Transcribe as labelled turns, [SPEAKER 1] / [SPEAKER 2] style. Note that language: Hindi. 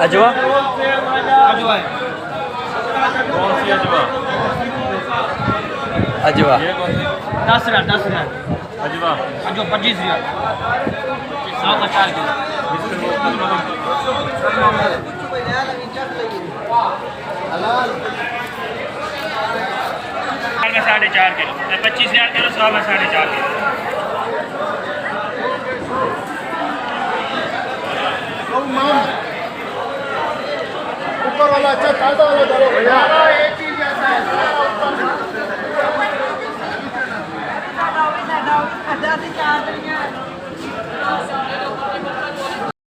[SPEAKER 1] अजवा
[SPEAKER 2] कौन सी अजवा?
[SPEAKER 1] अजवा
[SPEAKER 2] ये कौन सी?
[SPEAKER 3] 10,000
[SPEAKER 2] अजवा
[SPEAKER 3] जो 25,000 100 का 4 किलो।
[SPEAKER 2] में 4.5 किलो, 25,000 किलो, 100 में 4.5 किलो।
[SPEAKER 4] ऊपर वाला अच्छा ताजा वाला डालो भैया।
[SPEAKER 5] Ada